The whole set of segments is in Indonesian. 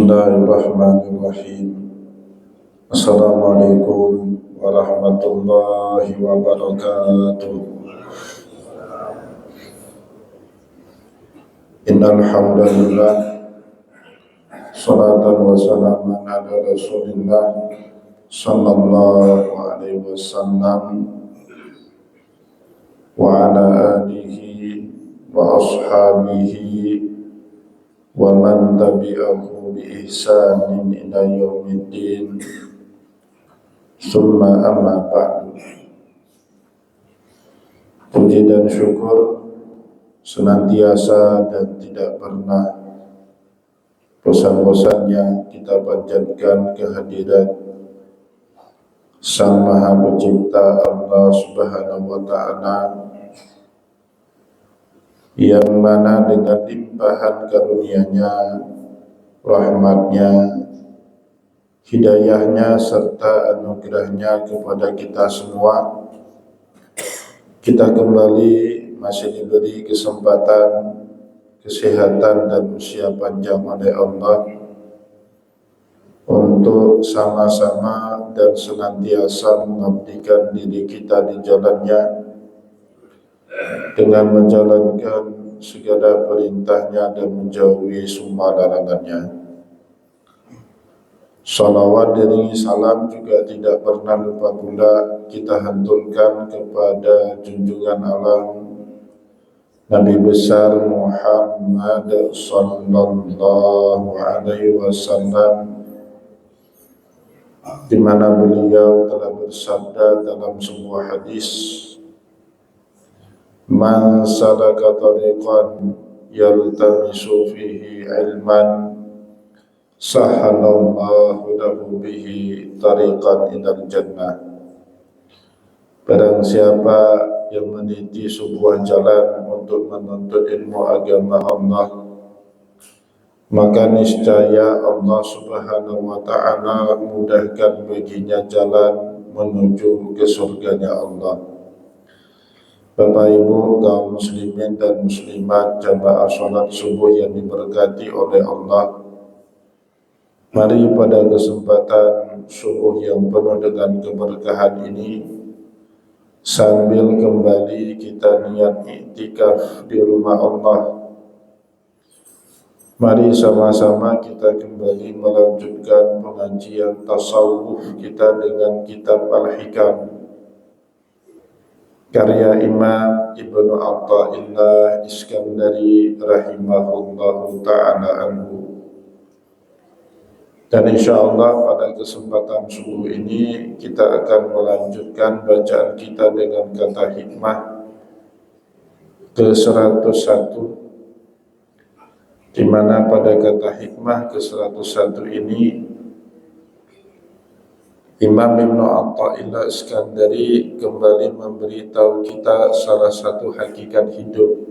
Bismillahirrahmanirrahim. Assalamualaikum warahmatullahi wabarakatuh. Innal hamdalillah, salatan wa salaman ala Rasulillah sallallahu alaihi wasallam wa ala alihi wa ashabihi wa man tabi'ahu bi ihsanin ila yaumiddin. Summa amma ba'du. Puji dan syukur senantiasa dan tidak pernah bosan-bosannya kita panjatkan kehadirat Sang Maha Pencipta Allah Subhanahu wa Ta'ala, yang mana dengan limpahan karunia-Nya, rahmat-Nya, hidayah-Nya serta anugerah-Nya kepada kita semua, kita kembali masih diberi kesempatan, kesehatan dan usia panjang oleh Allah untuk sama-sama dan senantiasa mengabdikan diri kita di jalan-Nya dengan menjalankan segala perintah-Nya dan menjauhi semua larangan-Nya. Salawat dan salam juga tidak pernah lupa pula kita hanturkan kepada junjungan alam Nabi besar Muhammad sallallahu alaihi wasallam, di mana beliau telah bersabda dalam sebuah hadis, "Man salaka tariqan yaltamisu fihi ilman, sahalallahu lahu bihi tariqan ilal jannah." Barang siapa yang meniti sebuah jalan untuk menuntut ilmu agama Allah, maka niscaya Allah Subhanahu wa Ta'ala mudahkan baginya jalan menuju ke surganya Allah. Bapak Ibu kaum muslimin dan muslimat jamaah salat subuh yang diberkati oleh Allah, mari pada kesempatan subuh yang penuh dengan keberkahan ini, sambil kembali kita niat iktikaf di rumah Allah, mari sama-sama kita kembali melanjutkan pengajian tasawuf kita dengan kitab Al-Hikam karya Imam Ibnu Athaillah Iskandari rahimahullahu ta'ala anhu. Dan insyaAllah pada kesempatan subuh ini kita akan melanjutkan bacaan kita dengan kata hikmah ke-101, di mana pada kata hikmah ke-101 ini Imam Ibnu Athaillah Iskandari kembali memberitahu kita salah satu hakikat hidup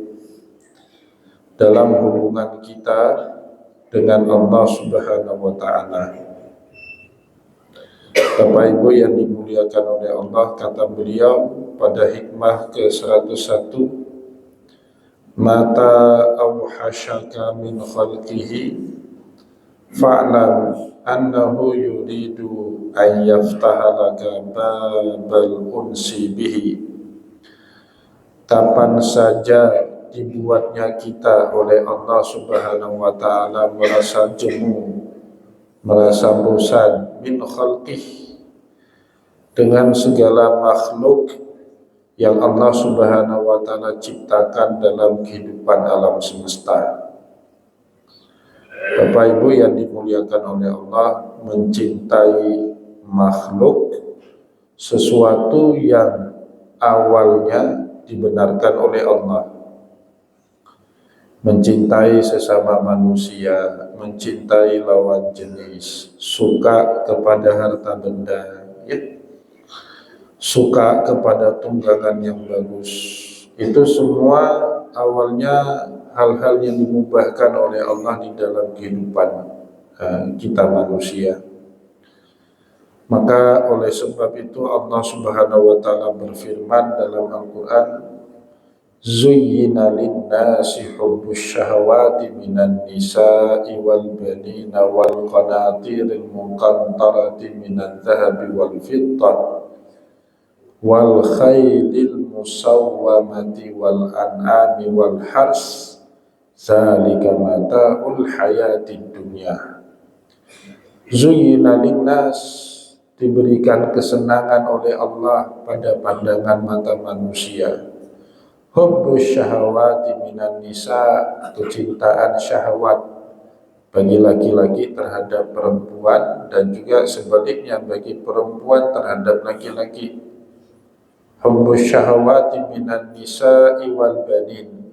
dalam hubungan kita dengan Allah Subhanahu wa Ta'ala. Bapak Ibu yang dimuliakan oleh Allah, kata beliau pada hikmah ke-101, "Mata awhashaka min khalqihi fa'lam annahu yuridu an yaftaha laka babal unsi bihi." Kapan saja dibuatnya kita oleh Allah Subhanahu wa Ta'ala merasa jemu, merasa bosan, min khalqih, dengan segala makhluk yang Allah Subhanahu wa Ta'ala ciptakan dalam kehidupan alam semesta. Bapak Ibu yang dimuliakan oleh Allah, mencintai makhluk sesuatu yang awalnya dibenarkan oleh Allah. Mencintai sesama manusia, mencintai lawan jenis, suka kepada harta benda, ya, suka kepada tunggangan yang bagus, itu semua awalnya hal-hal yang dimubahkan oleh Allah di dalam kehidupan kita manusia. Maka oleh sebab itu Allah Subhanahu wa Ta'ala berfirman dalam Al-Quran, Zuyyina lin-nasi hubbus syahawati minan nisa'i wal banina wal qanatiril muqantarati minadh dhahabi wal fiddah wal khaylil musawwamati wal an'ami wal hars zalika mata'ul hayatid dunya. Zuyyina lin-nas, diberikan kesenangan oleh Allah pada pandangan mata manusia. Hubbus syahawati minan nisa, kecintaan syahwat bagi laki-laki terhadap perempuan dan juga sebaliknya bagi perempuan terhadap laki-laki. Hubbus syahawati minan nisa wal banin,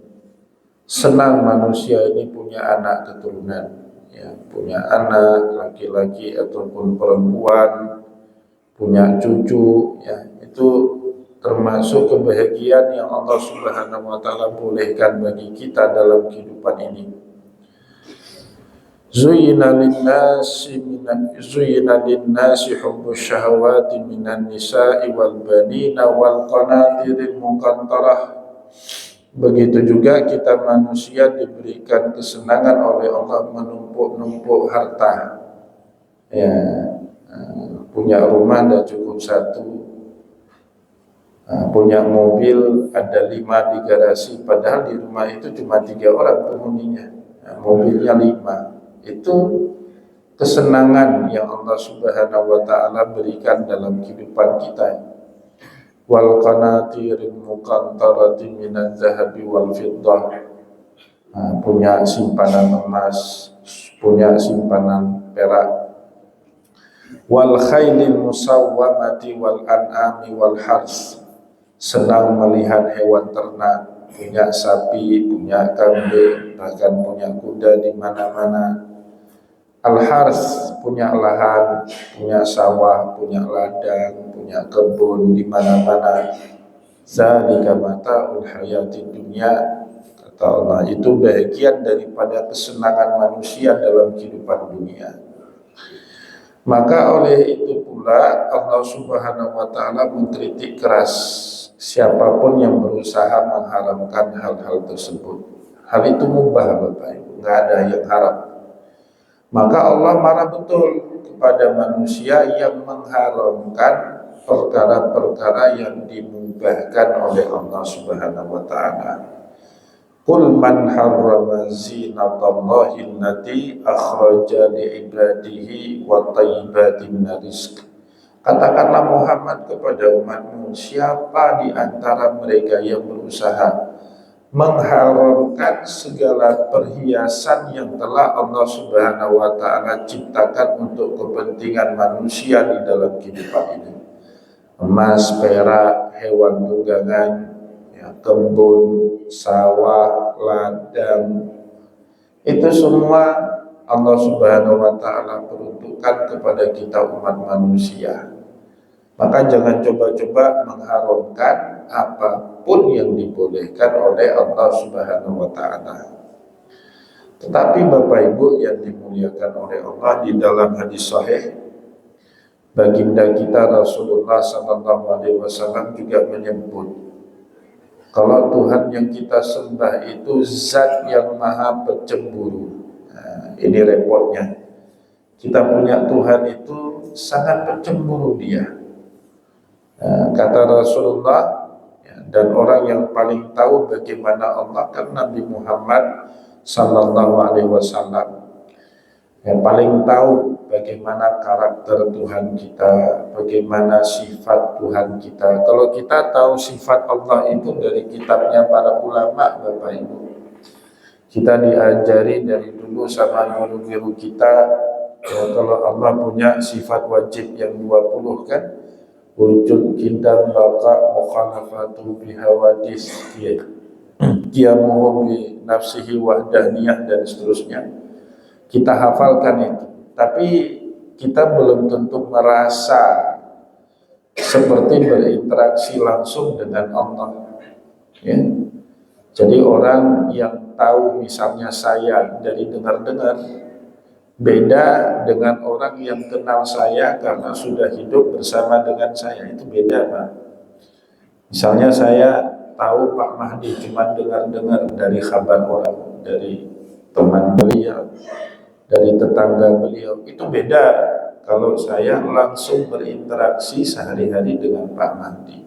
senang manusia ini punya anak keturunan, ya, punya anak laki-laki ataupun perempuan, punya cucu, ya, itu termasuk kebahagiaan yang Allah Subhanahu wa taala bolehkan bagi kita dalam kehidupan ini. Zuyyina lin-nasi hubbus syahawati minan nisa'i wal banina wal qanatiril muqantarah. Begitu juga kita manusia diberikan kesenangan oleh Allah menumpuk-numpuk harta. Ya, punya rumah dah cukup satu, punya mobil ada 5 di garasi, padahal di rumah itu cuma 3 orang penghuninya, mobilnya 5. Itu kesenangan yang Allah Subhanahu wa taala berikan dalam kehidupan kita. Wal qanatiril muqantarati minadh dhahabi wal fiddah, punya simpanan emas, punya simpanan perak. Wal khailil musawwamati wal an'ami wal hars, senang melihat hewan ternak, punya sapi, punya kambing, bahkan punya kuda di mana-mana. Al-hars, punya lahan, punya sawah, punya ladang, punya kebun di mana-mana. Zalika mata'ul hayatid dunya, kata Allah, itu bagian daripada kesenangan manusia dalam kehidupan dunia. Maka oleh itu pula Allah Subhanahu wa taala mengkritik keras siapapun yang berusaha mengharamkan hal-hal tersebut. Hal itu mubah, Bapak Ibu, enggak ada yang haram. Maka Allah marah betul kepada manusia yang mengharamkan perkara-perkara yang dimubahkan oleh Allah Subhanahu wa taala. Qul man harrama zinatallahi allati akhraja li'ibadihi wa thayyibati minar rizq. Katakanlah Muhammad kepada umatmu, siapa di antara mereka yang berusaha mengharamkan segala perhiasan yang telah Allah Subhanahu wa taala ciptakan untuk kepentingan manusia di dalam kehidupan ini. Emas, perak, hewan tunggangan, ya, kebun, sawah, ladang. Itu semua Allah Subhanahu wa taala peruntukkan kepada kita umat manusia. Maka jangan coba-coba mengharamkan apapun yang dibolehkan oleh Allah Subhanahu wa taala. Tetapi Bapak Ibu yang dimuliakan oleh Allah, di dalam hadis sahih baginda kita Rasulullah sallallahu alaihi wasallam juga menyebut kalau Tuhan yang kita sembah itu zat yang maha pencemburu. Nah, ini repotnya. Kita punya Tuhan itu sangat pencemburu dia. Kata Rasulullah, dan orang yang paling tahu bagaimana Allah kan Nabi Muhammad sallallahu alaihi wasallam, yang paling tahu bagaimana karakter Tuhan kita, bagaimana sifat Tuhan kita. Kalau kita tahu sifat Allah itu dari kitabnya para ulama, Bapak Ibu, kita diajari dari dulu sama guru-guru kita, kalau Allah punya sifat wajib yang 20 kan, wujud, qidam, baqa, mukhalafatu bihawadis, qiyamuhu bi nafsihi wahdaniyah, dan seterusnya. Kita hafalkan itu, tapi kita belum tentu merasa seperti berinteraksi langsung dengan Allah, ya. Jadi orang yang tahu misalnya saya dari dengar-dengar beda dengan orang yang kenal saya karena sudah hidup bersama dengan saya, itu beda, Pak. Misalnya saya tahu Pak Mahdi, cuma dengar-dengar dari kabar orang, dari teman beliau, dari tetangga beliau. Itu beda kalau saya langsung berinteraksi sehari-hari dengan Pak Mahdi.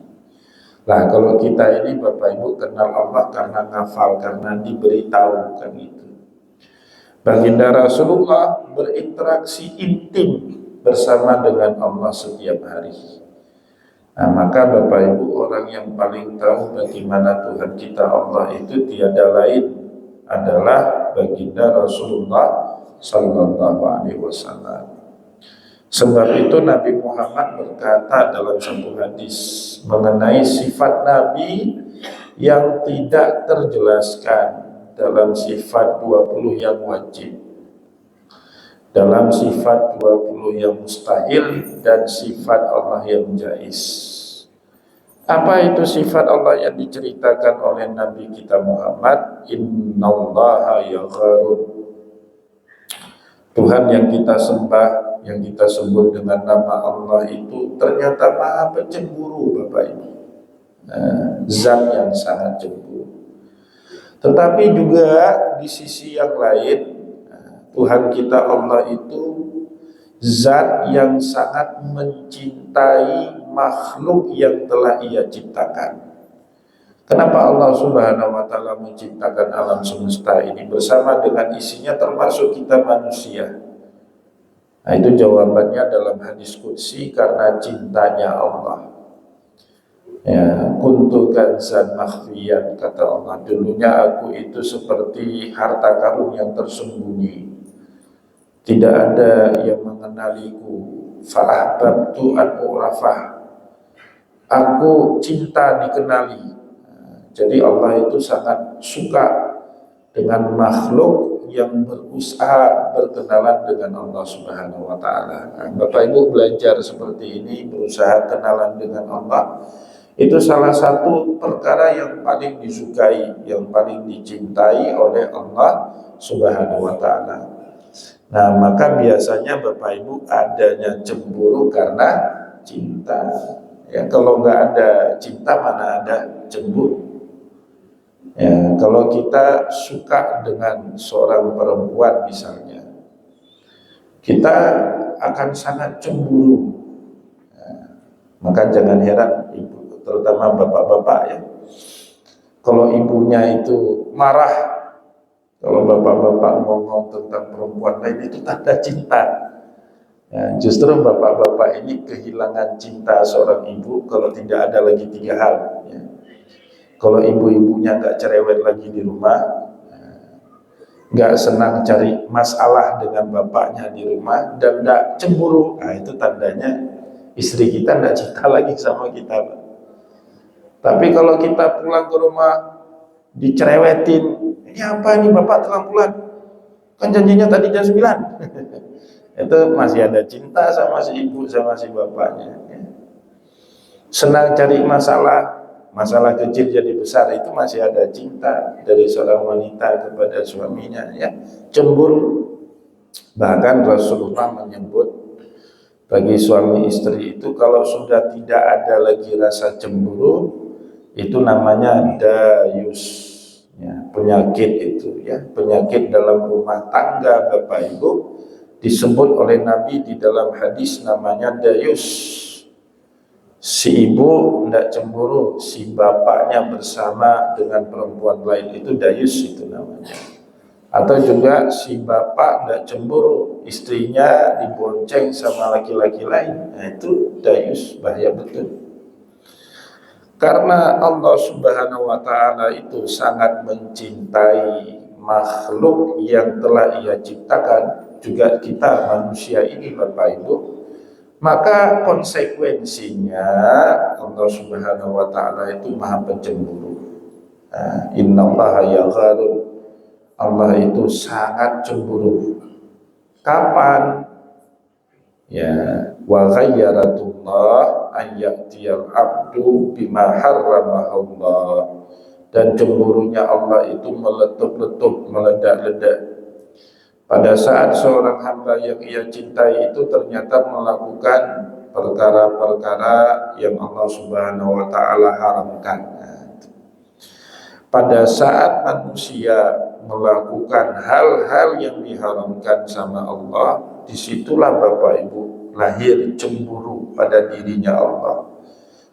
Nah, kalau kita ini Bapak Ibu kenal Allah karena ngafal, karena diberitahu, kan itu. Baginda Rasulullah berinteraksi intim bersama dengan Allah setiap hari. Nah, maka Bapak Ibu, orang yang paling tahu bagaimana Tuhan kita Allah itu tiada lain adalah Baginda Rasulullah Sallallahu Alaihi Wasallam. Sebab itu Nabi Muhammad berkata dalam satu hadis mengenai sifat Nabi yang tidak terjelaskan dalam sifat 20 yang wajib, dalam sifat 20 yang mustahil, dan sifat Allah yang jaiz. Apa itu sifat Allah yang diceritakan oleh Nabi kita Muhammad? Innallaha yagharun. Tuhan yang kita sembah, yang kita sebut dengan nama Allah itu ternyata maha pencemburu, Bapak Ibu. Zat yang sangat cemburu. Tetapi juga di sisi yang lain, Tuhan kita Allah itu zat yang sangat mencintai makhluk yang telah Ia ciptakan. Kenapa Allah Subhanahu wa Ta'ala menciptakan alam semesta ini bersama dengan isinya termasuk kita manusia? Nah, itu jawabannya dalam hadis qudsi, karena cintanya Allah. Ya, kuntu kanzan makhfiyan, kata Allah, dulunya aku itu seperti harta karun yang tersembunyi, tidak ada yang mengenaliku. Fa'ahbabtu an urafah, aku cinta dikenali. Jadi Allah itu sangat suka dengan makhluk yang berusaha berkenalan dengan Allah Subhanahu wa Ta'ala. Nah, Bapak Ibu belajar seperti ini, berusaha kenalan dengan Allah, itu salah satu perkara yang paling disukai, yang paling dicintai oleh Allah Subhanahu wa Ta'ala. Nah, maka biasanya Bapak Ibu adanya cemburu karena cinta. Ya, kalau nggak ada cinta, mana ada cemburu. Ya, kalau kita suka dengan seorang perempuan misalnya, kita akan sangat cemburu. Ya, maka jangan heran ibu, terutama bapak-bapak ya, kalau ibunya itu marah, kalau bapak-bapak ngomong tentang perempuan lain, itu tanda cinta. Ya, justru bapak-bapak ini kehilangan cinta seorang ibu kalau tidak ada lagi 3 hal. Ya. Kalau ibu-ibunya nggak cerewet lagi di rumah, nggak senang cari masalah dengan bapaknya di rumah, dan nggak cemburu, nah itu tandanya istri kita nggak cinta lagi sama kita. Tapi kalau kita pulang ke rumah dicerewetin, ini apa nih bapak telah pulang? Kan janjinya tadi jam 9. Itu masih ada cinta sama si ibu, sama si bapaknya. Senang cari masalah kecil jadi besar, itu masih ada cinta dari seorang wanita kepada suaminya, ya. Cemburu, bahkan Rasulullah menyebut bagi suami istri itu kalau sudah tidak ada lagi rasa cemburu, itu namanya dayus, ya, penyakit itu, ya, penyakit dalam rumah tangga Bapak Ibu, disebut oleh Nabi di dalam hadis namanya dayus. Si ibu tidak cemburu, si bapaknya bersama dengan perempuan lain, itu dayus itu namanya. Atau juga si bapak tidak cemburu, istrinya dibonceng sama laki-laki lain, nah itu dayus, bahaya betul. Karena Allah Subhanahu wa Ta'ala itu sangat mencintai makhluk yang telah Ia ciptakan, juga kita manusia ini Bapak Ibu, maka konsekuensinya Allah Subhanahu wa Ta'ala itu maha pencemburu. Innallaha yagharun, Allah itu sangat cemburu. Kapan? Ya, wa ghayyaratullah an ya'tiyal abdu bima harrama Allah. Dan cemburunya Allah itu meletup-letup, meledak-ledak pada saat seorang hamba yang ia cintai itu ternyata melakukan perkara-perkara yang Allah Subhanahu wa Ta'ala haramkan. pada saat manusia melakukan hal-hal yang diharamkan sama Allah, disitulah Bapak Ibu lahir cemburu pada dirinya Allah.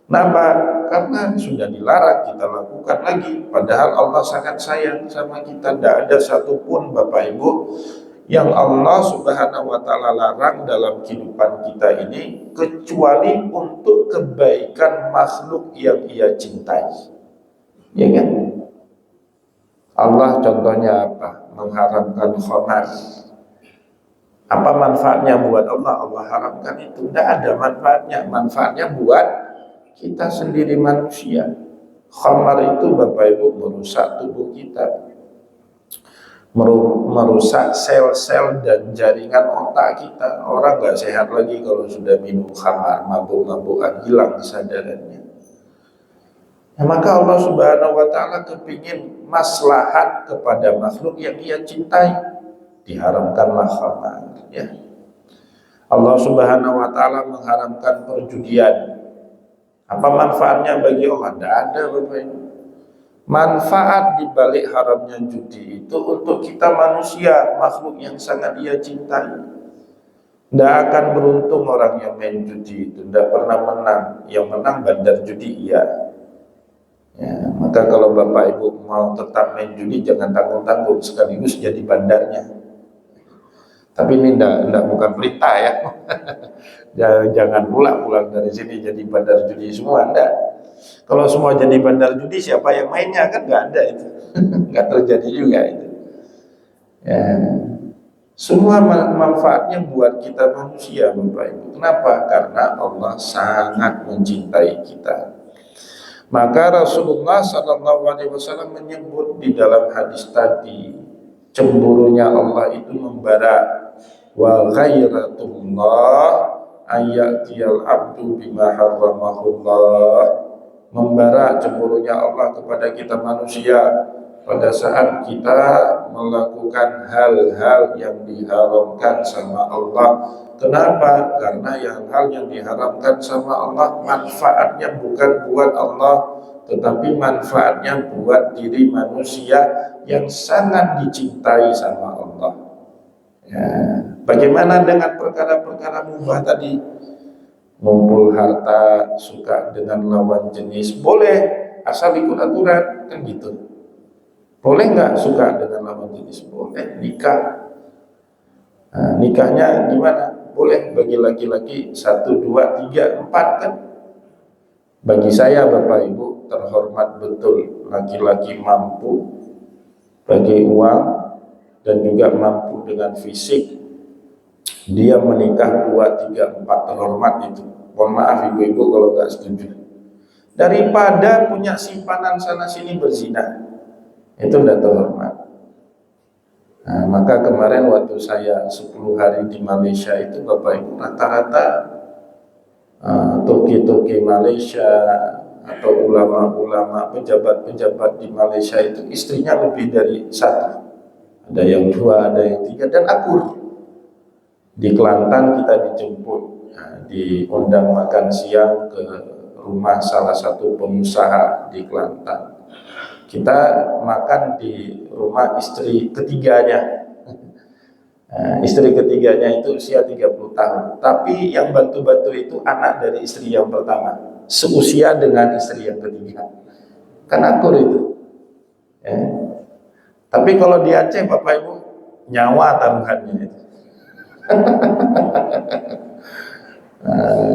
Kenapa? Karena sudah dilarang kita lakukan lagi, padahal Allah sangat sayang sama kita. Tidak ada satupun Bapak Ibu yang Allah Subhanahu wa Ta'ala larang dalam kehidupan kita ini kecuali untuk kebaikan makhluk yang Ia cintai. Ya kan? Allah contohnya apa? Mengharamkan khamar. Apa manfaatnya buat Allah? Allah haramkan itu. Tidak ada manfaatnya. Manfaatnya buat kita sendiri manusia. Khamar itu Bapak Ibu merusak tubuh kita, merusak sel-sel dan jaringan otak kita. Orang gak sehat lagi kalau sudah minum khamar, mabuk-mabukan, hilang kesadarannya. Nah, maka Allah Subhanahu wa Ta'ala kepingin maslahat kepada makhluk yang Ia cintai, diharamkanlah khamar, ya. Allah Subhanahu wa Ta'ala mengharamkan perjudian. Apa manfaatnya bagi Allah? Tidak ada, Bapak Ibu. Manfaat di balik haramnya judi itu untuk kita manusia, makhluk yang sangat Ia cintai. Tidak akan beruntung orang yang main judi itu, tidak pernah menang. Yang menang bandar judi, iya. Ya, maka kalau Bapak Ibu mau tetap main judi, jangan tanggung-tanggung, sekaligus jadi bandarnya. Tapi ini enggak bukan berita ya. Jangan pulang dari sini jadi bandar judi semua, enggak. Kalau semua jadi bandar judi, siapa yang mainnya? Kan enggak ada itu. Enggak terjadi juga itu. Ya. Semua manfaatnya buat kita manusia, Bapak Ibu. Kenapa? Karena Allah sangat mencintai kita. Maka Rasulullah SAW menyebut di dalam hadis tadi, cemburunya Allah itu membara. Wa ghairatullah ayyatiyal abdu bima harramahullah. Membara cemburunya Allah kepada kita manusia pada saat kita melakukan hal-hal yang diharamkan sama Allah. Kenapa? Karena hal yang diharamkan sama Allah manfaatnya bukan buat Allah, tetapi manfaatnya buat diri manusia yang sangat dicintai sama Allah. Ya. Bagaimana dengan perkara-perkara mubah tadi? Ngumpul harta, suka dengan lawan jenis, boleh, asal ikut aturan, kan gitu. Boleh nggak suka dengan lawan jenis? Boleh. Nikah. Nah, nikahnya gimana? Boleh bagi laki-laki 1, 2, 3, 4 kan? Bagi saya Bapak Ibu terhormat betul laki-laki mampu bagi uang dan juga mampu dengan fisik, dia menikah 2, 3, 4, terhormat itu. Mohon maaf ibu-ibu kalau nggak setuju. Daripada punya simpanan sana sini berzina, itu tidak terhormat. Nah, maka kemarin waktu saya 10 hari di Malaysia itu Bapak Ibu rata-rata toki-toki Malaysia atau ulama-ulama, pejabat-pejabat di Malaysia itu istrinya lebih dari 1. Ada yang 2, ada yang 3, dan akur. Di Kelantan kita dijemput, diundang makan siang ke rumah salah satu pengusaha di Kelantan. Kita makan di rumah istri ketiganya. Istri ketiganya itu usia 30 tahun. Tapi yang bantu-bantu itu anak dari istri yang pertama, seusia dengan istri yang ketiga. Kan akur itu. Ya. Tapi kalau di Aceh Bapak Ibu, nyawa taruhannya itu.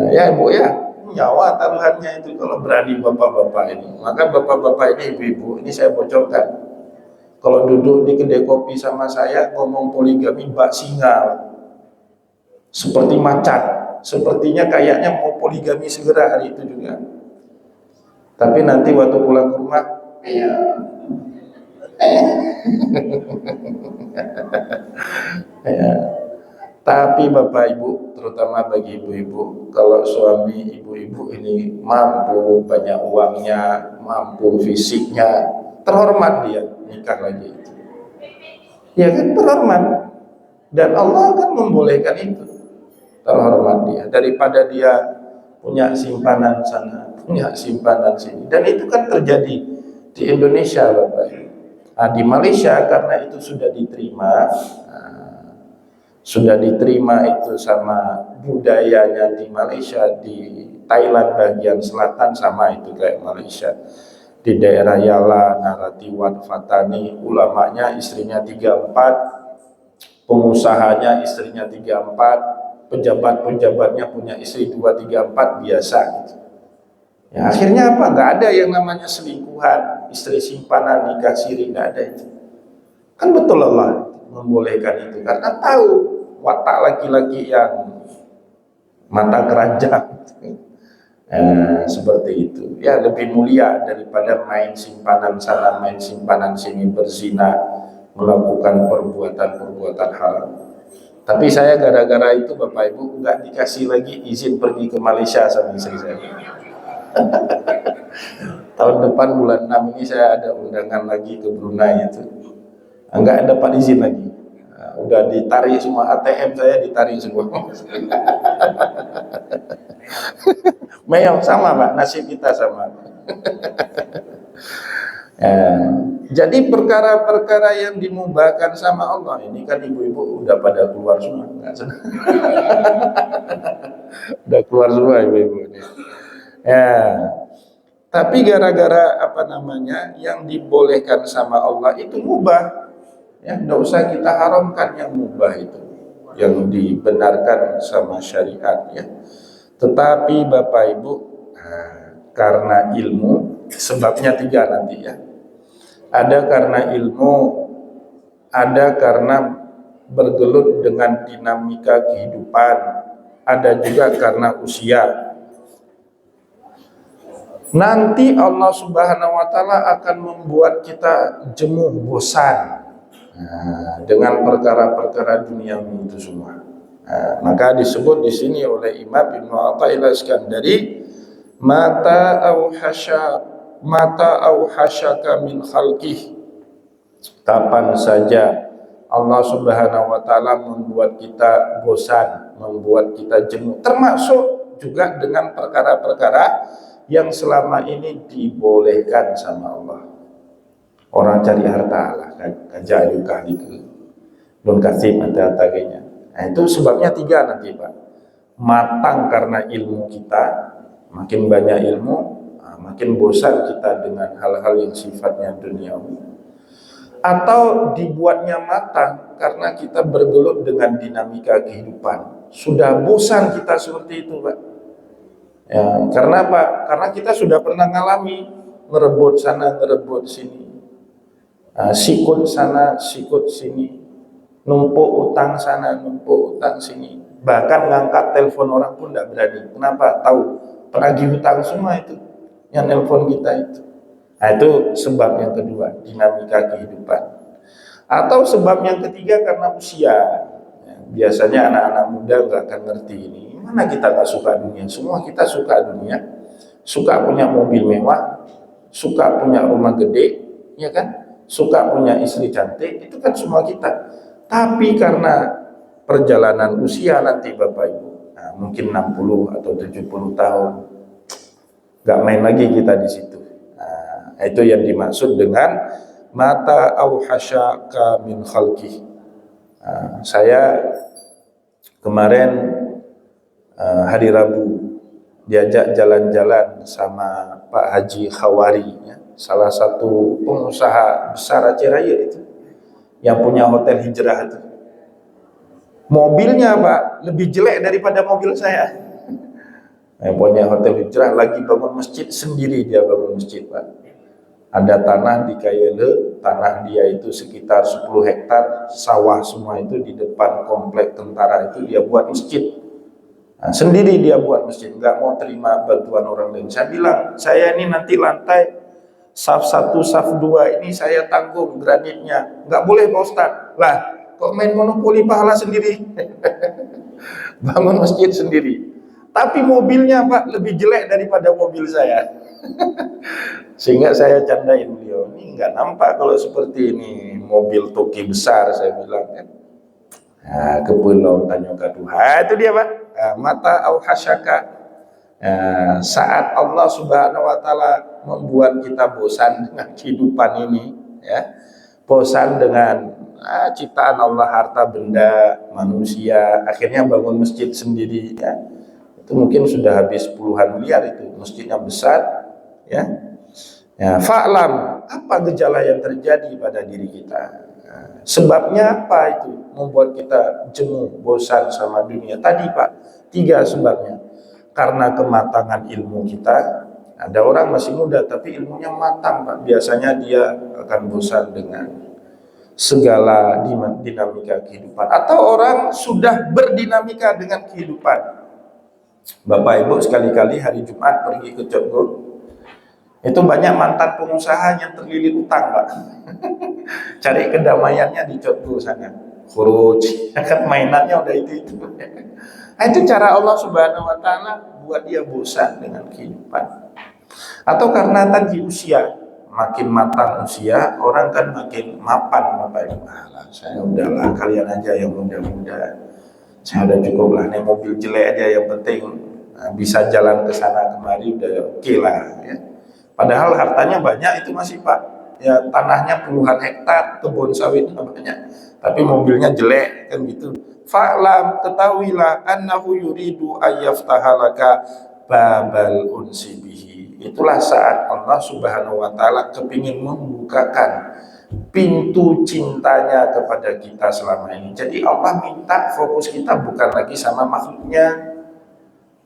Ya Ibu ya, nyawa taruhannya itu kalau berani bapak-bapak ini. Maka bapak-bapak ini, ibu-ibu, ini saya bocorkan. Kalau duduk di kedai kopi sama saya ngomong poligami, bak singa, seperti macan, sepertinya kayaknya mau poligami segera hari itu juga. Tapi nanti waktu pulang ke rumah, ya. Tapi Bapak Ibu, terutama bagi ibu-ibu, kalau suami ibu-ibu ini mampu, banyak uangnya, mampu fisiknya, terhormat dia nikah lagi itu. Ya kan, terhormat. Dan Allah akan membolehkan itu. Terhormat dia daripada dia punya simpanan sana, punya simpanan sini. Dan itu kan terjadi di Indonesia Bapak. Nah, di Malaysia karena itu sudah diterima itu sama budayanya di Malaysia, di Thailand bagian selatan sama itu kayak Malaysia. Di daerah Yala, Narathiwat, Fatani, ulamanya istrinya 3-4, pengusahanya istrinya 3-4, pejabat-pejabatnya punya istri 2-3-4, biasa gitu. Ya, akhirnya apa? Nggak ada yang namanya selingkuhan, istri simpanan, nikah siri, nggak ada itu. Kan betul Allah membolehkan itu karena tahu watak laki-laki yang mata keranjang. Seperti itu. Ya lebih mulia daripada main simpanan sana, main simpanan sini, berzina, melakukan perbuatan-perbuatan haram. Tapi saya gara-gara itu Bapak Ibu nggak dikasih lagi izin pergi ke Malaysia sama istri saya. Tahun depan bulan 6 ini saya ada undangan lagi ke Brunei itu. Enggak dapat izin lagi. Udah ditarik semua ATM saya, ditarik semua. Memang sama Pak, nasib kita sama. Jadi perkara-perkara yang dimubahkan sama Allah ini kan ibu-ibu udah pada keluar semua. Udah keluar semua ibu-ibu ini. Tapi gara-gara yang dibolehkan sama Allah itu mubah, ya nggak usah kita haramkan yang mubah itu, yang dibenarkan sama syariat ya. Tetapi Bapak Ibu, karena ilmu, sebabnya 3 nanti ya. Ada karena ilmu, ada karena bergelut dengan dinamika kehidupan, ada juga karena usia. Nanti Allah Subhanahu wa Ta'ala akan membuat kita jenuh, bosan dengan perkara-perkara duniawi itu semua. Maka disebut di sini oleh Imam Ibnu Athaillah Iskandari, mata auhasyaka min khalqih. Kapan saja Allah Subhanahu wa Ta'ala membuat kita bosan, membuat kita jenuh, termasuk juga dengan perkara-perkara yang selama ini dibolehkan sama Allah. Orang cari harta lah, kerja juga itu, don kasih mata-matanya. Nah, itu sebabnya 3 nanti Pak. Matang karena ilmu kita, makin banyak ilmu, makin bosan kita dengan hal-hal yang sifatnya duniawi. Atau dibuatnya matang karena kita bergelut dengan dinamika kehidupan. Sudah bosan kita seperti itu Pak. Ya, karena apa? Karena kita sudah pernah ngalami ngerebut sana, ngerebut sini, sikut sana, sikut sini, numpuk utang sana, numpuk utang sini. Bahkan ngangkat telepon orang pun tidak berani. Kenapa? Tahu penagih hutang semua itu yang nelpon kita itu. Nah, itu sebab yang kedua, dinamika kehidupan. Atau sebab yang ketiga karena usia. Ya, biasanya anak-anak muda nggak akan ngerti ini. Mana kita nggak suka dunia? Semua kita suka dunia, suka punya mobil mewah, suka punya rumah gede, ya kan? Suka punya istri cantik, itu kan semua kita. Tapi karena perjalanan usia nanti Bapak Ibu, mungkin 60 atau 70 tahun, nggak main lagi kita di situ. Itu yang dimaksud dengan mata auhasyaka min khalqih. Saya kemarin hari Rabu diajak jalan-jalan sama Pak Haji Khawari ya, salah satu pengusaha besar Aceh Raya itu yang punya hotel hijrah itu. Mobilnya Pak lebih jelek daripada mobil saya. Yang punya hotel hijrah lagi bangun masjid sendiri, dia bangun masjid Pak. Ada tanah di Kayele, tanah dia itu sekitar 10 hektar, sawah semua itu di depan komplek tentara itu dia buat masjid. Sendiri dia buat masjid, nggak mau terima bantuan orang lain. Saya bilang, saya ini nanti lantai saf 1, saf 2 ini saya tanggung granitnya. Nggak boleh Pak Ustadz. Lah, kok main monopoli pahala sendiri? Bangun masjid sendiri. Tapi mobilnya Pak lebih jelek daripada mobil saya. Sehingga saya candain beliau, ini nggak nampak kalau seperti ini mobil toki besar, saya bilang kan. Ke pulau Tanjung Kaduha, itu dia Pak. Mata auhasyaka, saat Allah Subhanahu wa Ta'ala membuat kita bosan dengan kehidupan ini, ya. Bosan dengan ciptaan Allah, harta benda, manusia, akhirnya bangun masjid sendiri, ya. Itu mungkin sudah habis puluhan miliar, itu masjidnya besar, ya. Ya, fa'lam, apa gejala yang terjadi pada diri kita? Sebabnya apa itu membuat kita jenuh, bosan sama dunia? Tadi Pak, 3 sebabnya. Karena kematangan ilmu kita. Ada orang masih muda tapi ilmunya matang Pak. Biasanya dia akan bosan dengan segala dinamika kehidupan. Atau orang sudah berdinamika dengan kehidupan. Bapak Ibu, sekali-kali hari Jumat pergi ke Cokro, itu banyak mantan pengusaha yang terlilit utang Pak. Cari kedamaiannya di Cokro sana, khuruj, kan mainannya udah itu. Nah, itu cara Allah Subhanahu Wa Taala buat dia bosan dengan kehidupan. Atau karena tadi usia, makin matang usia, orang kan makin mapan Bapak Ibu. Saya udahlah, kalian aja yang muda-muda, saya udah cukup lah, nih mobil jelek aja yang penting bisa jalan ke sana kemari udah oke lah, ya. Padahal hartanya banyak itu masih Pak, ya, tanahnya puluhan hektar, kebun sawitnya banyak, tapi mobilnya jelek kan gitu. Fa'lam, ketahuilah, annahu yuridu ayyaftahalaka babal unsi bihi. Itulah saat Allah Subhanahu Wa Taala kepingin membukakan pintu cintanya kepada kita selama ini. Jadi Allah minta fokus kita bukan lagi sama makhluknya,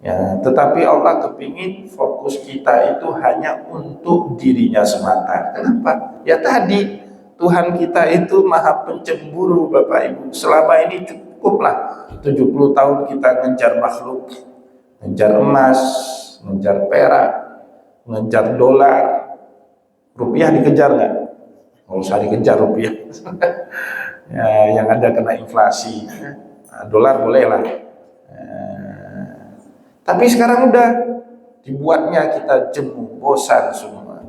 ya, tetapi Allah kepingin fokus kita itu hanya untuk dirinya semata. Kenapa? Ya tadi, Tuhan kita itu maha pencemburu Bapak Ibu. Selama ini cukuplah 70 tahun kita ngejar makhluk, ngejar emas, ngejar perak, ngejar dolar. Rupiah dikejar nggak? Nggak usah dikejar rupiah. Ya, yang ada kena inflasi. Nah, dolar boleh lah. Tapi sekarang udah dibuatnya kita jenuh, bosan semua.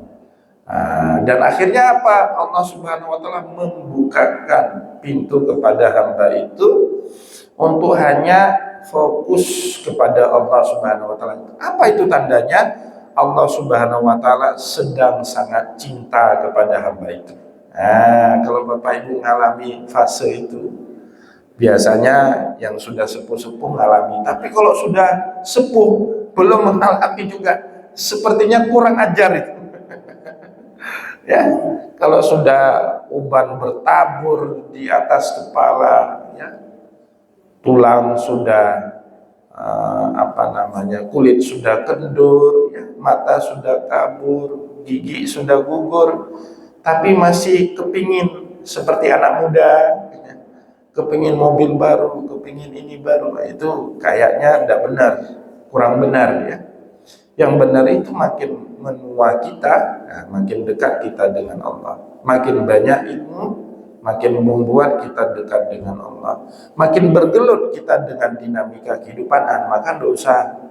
Dan akhirnya apa? Allah Subhanahu Wa Taala membukakan pintu kepada hamba itu untuk hanya fokus kepada Allah Subhanahu Wa Taala. Apa itu tandanya? Allah Subhanahu Wa Taala sedang sangat cinta kepada hamba itu. Kalau Bapak Ibu mengalami fase itu, biasanya yang sudah sepuh-sepuh mengalami. Tapi kalau sudah sepuh belum mengalami juga, sepertinya kurang ajar itu. Ya, kalau sudah uban bertabur di atas kepala, ya, tulang sudah kulit sudah kendur, ya, mata sudah kabur, gigi sudah gugur, tapi masih kepingin seperti anak muda, kepingin mobil baru, kepingin ini baru, itu kayaknya tidak benar, kurang benar, ya. Yang benar itu makin menua kita, makin dekat kita dengan Allah. Makin banyak ilmu, makin membuat kita dekat dengan Allah. Makin bergelut kita dengan dinamika kehidupan, maka tidak usah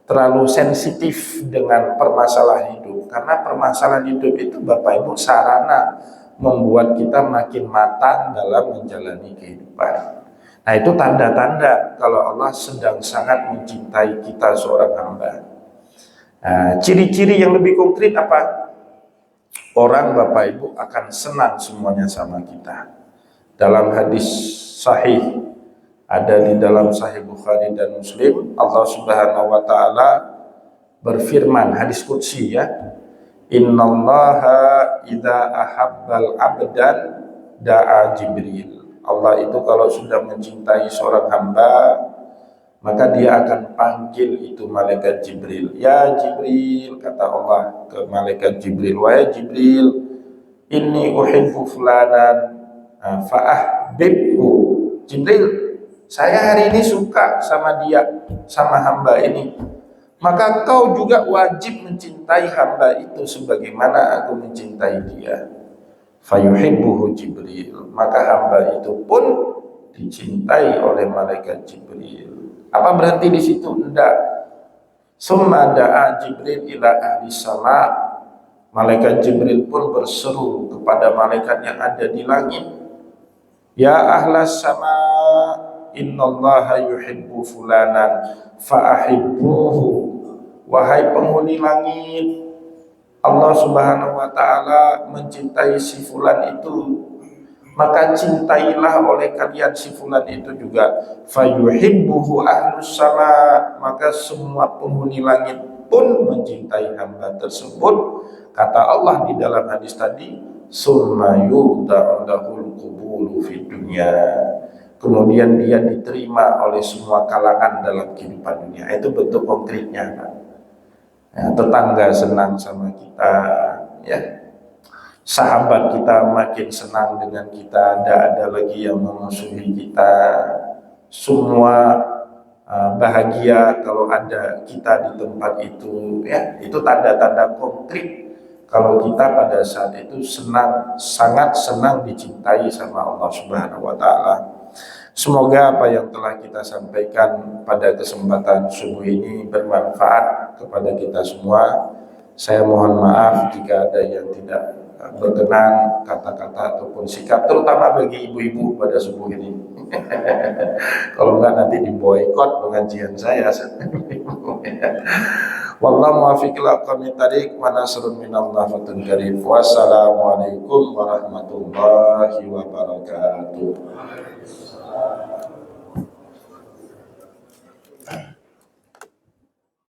terlalu sensitif dengan permasalahan hidup. Karena permasalahan hidup itu Bapak Ibu sarana membuat kita makin matang dalam menjalani kehidupan. Nah, itu tanda-tanda kalau Allah sedang sangat mencintai kita seorang hamba. Ciri-ciri yang lebih konkret apa? Orang Bapak Ibu akan senang semuanya sama kita. Dalam hadis sahih, ada di dalam Sahih Bukhari dan Muslim, Allah Subhanahu Wa Taala berfirman, hadis qudsi, ya, Innallaha idza ahabbal abdan da'a Jibril. Allah itu kalau sudah mencintai seorang hamba, maka dia akan panggil itu malaikat Jibril. Ya Jibril, kata Allah ke malaikat Jibril, wahai Jibril, inni uhibbu fulanan fa'ahbibhu. Jibril, saya hari ini suka sama dia, sama hamba ini, maka kau juga wajib mencintai hamba itu sebagaimana aku mencintai dia. Fayuhibbuhu Jibril, maka hamba itu pun dicintai oleh malaikat Jibril. Apa berhenti di situ? Tidak. Summa da'a Jibril ila ahli sama. Malaikat Jibril pun berseru kepada malaikat yang ada di langit, ya ahlas sama, innallaha yuhibbu fulanan fa'ahibbuhu. wahai penghuni langit, Allah Subhanahu wa taala mencintai si fulan itu, maka cintailah oleh kalian si fulan itu juga. Fayuhibbuhu ahlus sama, maka semua penghuni langit pun mencintai hamba tersebut. Kata Allah di dalam hadis tadi, summa yuda'udahul qubulu fid dunya, kemudian dia diterima oleh semua kalangan dalam kehidupan dunia. Itu bentuk konkretnya, Pak. Ya, tetangga senang sama kita, ya, sahabat kita makin senang dengan kita, tidak ada lagi yang memusuhi kita, semua bahagia kalau ada kita di tempat itu, ya, itu tanda-tanda konkret kalau kita pada saat itu senang, sangat senang dicintai sama Allah Subhanahu wa taala. Semoga apa yang telah kita sampaikan pada kesempatan subuh ini bermanfaat kepada kita semua. Saya mohon maaf jika ada yang tidak berkenan kata-kata ataupun sikap, terutama bagi ibu-ibu pada subuh ini. Kalau enggak nanti diboikot pengajian saya. Wallahu muwaffiq ila aqwamit thariq wa nasrun minallah fatun karim. Wassalamualaikum warahmatullahi wabarakatuh.